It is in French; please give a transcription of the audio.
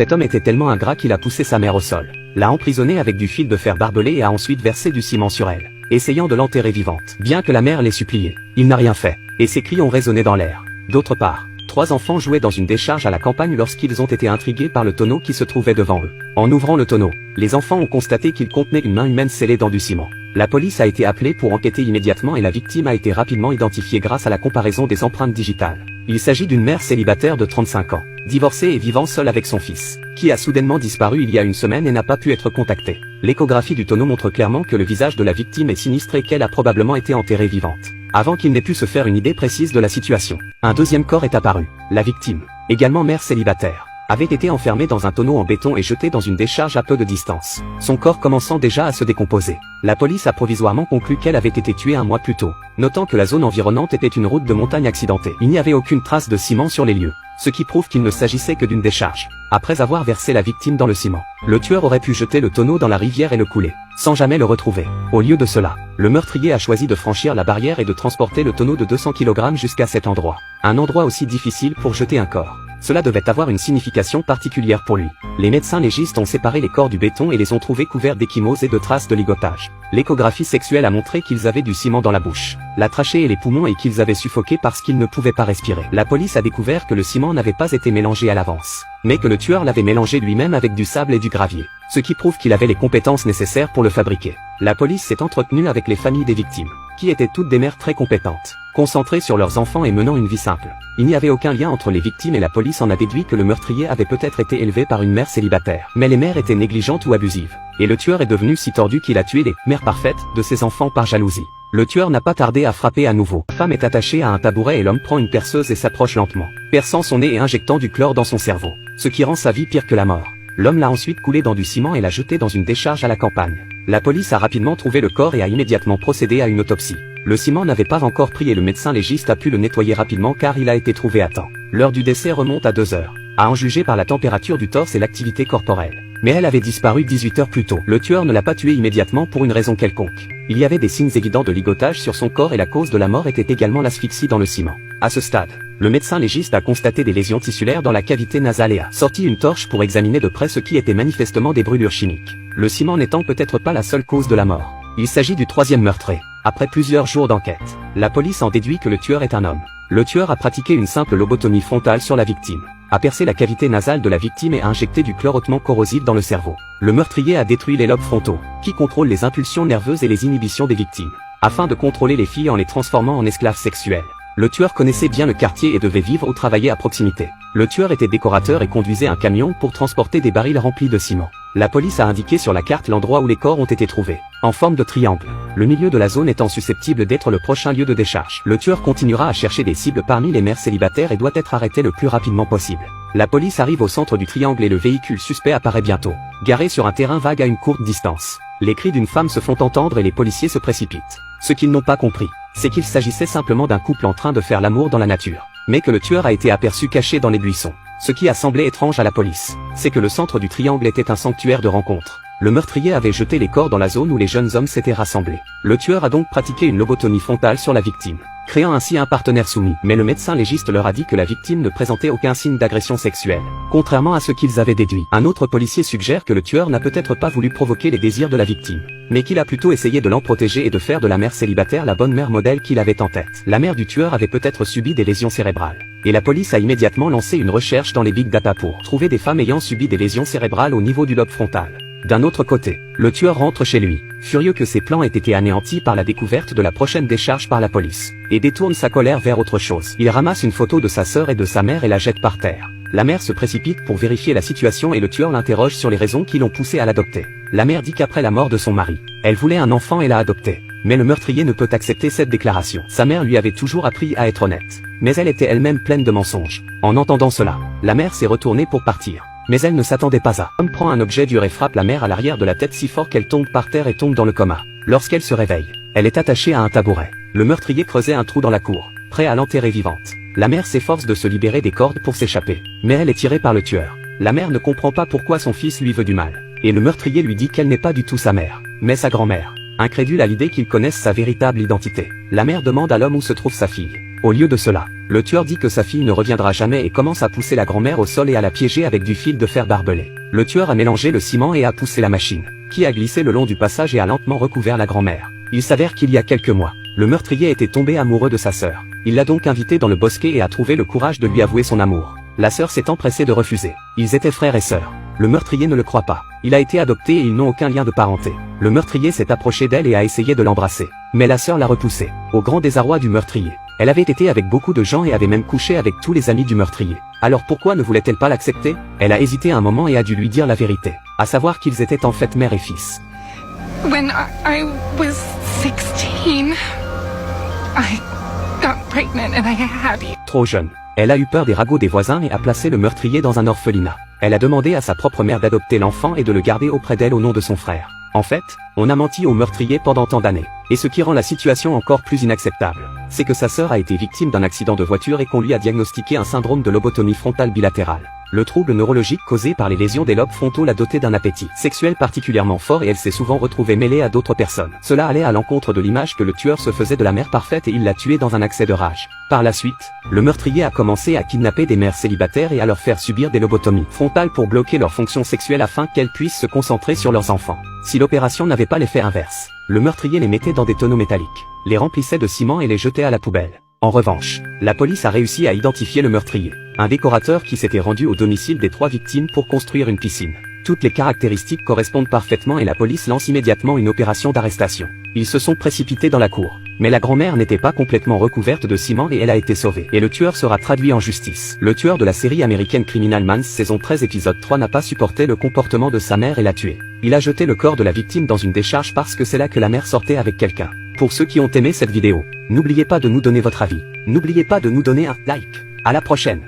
Cet homme était tellement ingrat qu'il a poussé sa mère au sol, l'a emprisonnée avec du fil de fer barbelé et a ensuite versé du ciment sur elle, essayant de l'enterrer vivante. Bien que la mère l'ait supplié, il n'a rien fait, et ses cris ont résonné dans l'air. D'autre part, 3 enfants jouaient dans une décharge à la campagne lorsqu'ils ont été intrigués par le tonneau qui se trouvait devant eux. En ouvrant le tonneau, les enfants ont constaté qu'il contenait une main humaine scellée dans du ciment. La police a été appelée pour enquêter immédiatement et la victime a été rapidement identifiée grâce à la comparaison des empreintes digitales. Il s'agit d'une mère célibataire de 35 ans, divorcée et vivant seule avec son fils, qui a soudainement disparu il y a une semaine et n'a pas pu être contactée. L'échographie du tonneau montre clairement que le visage de la victime est sinistre et qu'elle a probablement été enterrée vivante, avant qu'il n'ait pu se faire une idée précise de la situation. Un deuxième corps est apparu. La victime, également mère célibataire, avait été enfermée dans un tonneau en béton et jetée dans une décharge à peu de distance, son corps commençant déjà à se décomposer. La police a provisoirement conclu qu'elle avait été tuée un mois plus tôt, notant que la zone environnante était une route de montagne accidentée. Il n'y avait aucune trace de ciment sur les lieux, ce qui prouve qu'il ne s'agissait que d'une décharge. Après avoir versé la victime dans le ciment, le tueur aurait pu jeter le tonneau dans la rivière et le couler, sans jamais le retrouver. Au lieu de cela, le meurtrier a choisi de franchir la barrière et de transporter le tonneau de 200 kg jusqu'à cet endroit. Un endroit aussi difficile pour jeter un corps. Cela devait avoir une signification particulière pour lui. Les médecins légistes ont séparé les corps du béton et les ont trouvés couverts d'ecchymoses et de traces de ligotage. L'échographie sexuelle a montré qu'ils avaient du ciment dans la bouche, la trachée et les poumons et qu'ils avaient suffoqué parce qu'ils ne pouvaient pas respirer. La police a découvert que le ciment n'avait pas été mélangé à l'avance, mais que le tueur l'avait mélangé lui-même avec du sable et du gravier, ce qui prouve qu'il avait les compétences nécessaires pour le fabriquer. La police s'est entretenue avec les familles des victimes, qui étaient toutes des mères très compétentes, concentrées sur leurs enfants et menant une vie simple. Il n'y avait aucun lien entre les victimes et la police en a déduit que le meurtrier avait peut-être été élevé par une mère célibataire. Mais les mères étaient négligentes ou abusives, et le tueur est devenu si tordu qu'il a tué les mères parfaites de ses enfants par jalousie. Le tueur n'a pas tardé à frapper à nouveau. La femme est attachée à un tabouret et l'homme prend une perceuse et s'approche lentement, perçant son nez et injectant du chlore dans son cerveau, ce qui rend sa vie pire que la mort. L'homme l'a ensuite coulé dans du ciment et l'a jeté dans une décharge à la campagne. La police a rapidement trouvé le corps et a immédiatement procédé à une autopsie. Le ciment n'avait pas encore pris et le médecin légiste a pu le nettoyer rapidement car il a été trouvé à temps. L'heure du décès remonte à 2 heures, à en juger par la température du torse et l'activité corporelle. Mais elle avait disparu 18 heures plus tôt. Le tueur ne l'a pas tué immédiatement pour une raison quelconque. Il y avait des signes évidents de ligotage sur son corps et la cause de la mort était également l'asphyxie dans le ciment. À ce stade, le médecin légiste a constaté des lésions tissulaires dans la cavité nasale et a sorti une torche pour examiner de près ce qui était manifestement des brûlures chimiques. Le ciment n'étant peut-être pas la seule cause de la mort. Il s'agit du 3e meurtrier. Après plusieurs jours d'enquête, la police en déduit que le tueur est un homme. Le tueur a pratiqué une simple lobotomie frontale sur la victime, a percé la cavité nasale de la victime et a injecté du chlore hautement corrosif dans le cerveau. Le meurtrier a détruit les lobes frontaux, qui contrôlent les impulsions nerveuses et les inhibitions des victimes, afin de contrôler les filles en les transformant en esclaves sexuels. Le tueur connaissait bien le quartier et devait vivre ou travailler à proximité. Le tueur était décorateur et conduisait un camion pour transporter des barils remplis de ciment. La police a indiqué sur la carte l'endroit où les corps ont été trouvés, en forme de triangle, le milieu de la zone étant susceptible d'être le prochain lieu de décharge. Le tueur continuera à chercher des cibles parmi les mères célibataires et doit être arrêté le plus rapidement possible. La police arrive au centre du triangle et le véhicule suspect apparaît bientôt, garé sur un terrain vague à une courte distance. Les cris d'une femme se font entendre et les policiers se précipitent. Ce qu'ils n'ont pas compris, c'est qu'il s'agissait simplement d'un couple en train de faire l'amour dans la nature, mais que le tueur a été aperçu caché dans les buissons. Ce qui a semblé étrange à la police, c'est que le centre du triangle était un sanctuaire de rencontre. Le meurtrier avait jeté les corps dans la zone où les jeunes hommes s'étaient rassemblés. Le tueur a donc pratiqué une lobotomie frontale sur la victime, créant ainsi un partenaire soumis. Mais le médecin légiste leur a dit que la victime ne présentait aucun signe d'agression sexuelle, contrairement à ce qu'ils avaient déduit. Un autre policier suggère que le tueur n'a peut-être pas voulu provoquer les désirs de la victime, mais qu'il a plutôt essayé de l'en protéger et de faire de la mère célibataire la bonne mère modèle qu'il avait en tête. La mère du tueur avait peut-être subi des lésions cérébrales, et la police a immédiatement lancé une recherche dans les big data pour trouver des femmes ayant subi des lésions cérébrales au niveau du lobe frontal. D'un autre côté, le tueur rentre chez lui, furieux que ses plans aient été anéantis par la découverte de la prochaine décharge par la police, et détourne sa colère vers autre chose. Il ramasse une photo de sa sœur et de sa mère et la jette par terre. La mère se précipite pour vérifier la situation et le tueur l'interroge sur les raisons qui l'ont poussé à l'adopter. La mère dit qu'après la mort de son mari, elle voulait un enfant et l'a adopté. Mais le meurtrier ne peut accepter cette déclaration. Sa mère lui avait toujours appris à être honnête, mais elle était elle-même pleine de mensonges. En entendant cela, la mère s'est retournée pour partir. Mais elle ne s'attendait pas à. L'homme prend un objet dur et frappe la mère à l'arrière de la tête si fort qu'elle tombe par terre et tombe dans le coma. Lorsqu'elle se réveille, elle est attachée à un tabouret. Le meurtrier creusait un trou dans la cour, prêt à l'enterrer vivante. La mère s'efforce de se libérer des cordes pour s'échapper, mais elle est tirée par le tueur. La mère ne comprend pas pourquoi son fils lui veut du mal, et le meurtrier lui dit qu'elle n'est pas du tout sa mère, mais sa grand-mère. Incrédule à l'idée qu'il connaisse sa véritable identité, la mère demande à l'homme où se trouve sa fille. Au lieu de cela, Le tueur dit que sa fille ne reviendra jamais et commence à pousser la grand-mère au sol et à la piéger avec du fil de fer barbelé. Le tueur a mélangé le ciment et a poussé la machine, qui a glissé le long du passage et a lentement recouvert la grand-mère. Il s'avère qu'il y a quelques mois, le meurtrier était tombé amoureux de sa sœur. Il l'a donc invitée dans le bosquet et a trouvé le courage de lui avouer son amour. La sœur s'est empressée de refuser. Ils étaient frères et sœurs. Le meurtrier ne le croit pas. Il a été adopté et ils n'ont aucun lien de parenté. Le meurtrier s'est approché d'elle et a essayé de l'embrasser. Mais la sœur l'a repoussé, au grand désarroi du meurtrier. Elle avait été avec beaucoup de gens et avait même couché avec tous les amis du meurtrier. Alors pourquoi ne voulait-elle pas l'accepter? Elle a hésité un moment et a dû lui dire la vérité, à savoir qu'ils étaient en fait mère et fils. When I was 16, I got pregnant and I had you. Trop jeune, elle a eu peur des ragots des voisins et a placé le meurtrier dans un orphelinat. Elle a demandé à sa propre mère d'adopter l'enfant et de le garder auprès d'elle au nom de son frère. En fait, on a menti au meurtrier pendant tant d'années. Et ce qui rend la situation encore plus inacceptable, c'est que sa sœur a été victime d'un accident de voiture et qu'on lui a diagnostiqué un syndrome de lobotomie frontale bilatérale. Le trouble neurologique causé par les lésions des lobes frontaux l'a dotée d'un appétit sexuel particulièrement fort et elle s'est souvent retrouvée mêlée à d'autres personnes. Cela allait à l'encontre de l'image que le tueur se faisait de la mère parfaite et il l'a tuée dans un accès de rage. Par la suite, le meurtrier a commencé à kidnapper des mères célibataires et à leur faire subir des lobotomies frontales pour bloquer leur fonction sexuelle afin qu'elles puissent se concentrer sur leurs enfants. Si l'opération n'avait pas l'effet inverse, le meurtrier les mettait dans des tonneaux métalliques, les remplissait de ciment et les jetait à la poubelle. En revanche, la police a réussi à identifier le meurtrier, un décorateur qui s'était rendu au domicile des 3 victimes pour construire une piscine. Toutes les caractéristiques correspondent parfaitement et la police lance immédiatement une opération d'arrestation. Ils se sont précipités dans la cour, mais la grand-mère n'était pas complètement recouverte de ciment et elle a été sauvée. Et le tueur sera traduit en justice. Le tueur de la série américaine Criminal Minds saison 13 épisode 3 n'a pas supporté le comportement de sa mère et l'a tuée. Il a jeté le corps de la victime dans une décharge parce que c'est là que la mère sortait avec quelqu'un. Pour ceux qui ont aimé cette vidéo, n'oubliez pas de nous donner votre avis. N'oubliez pas de nous donner un like. À la prochaine.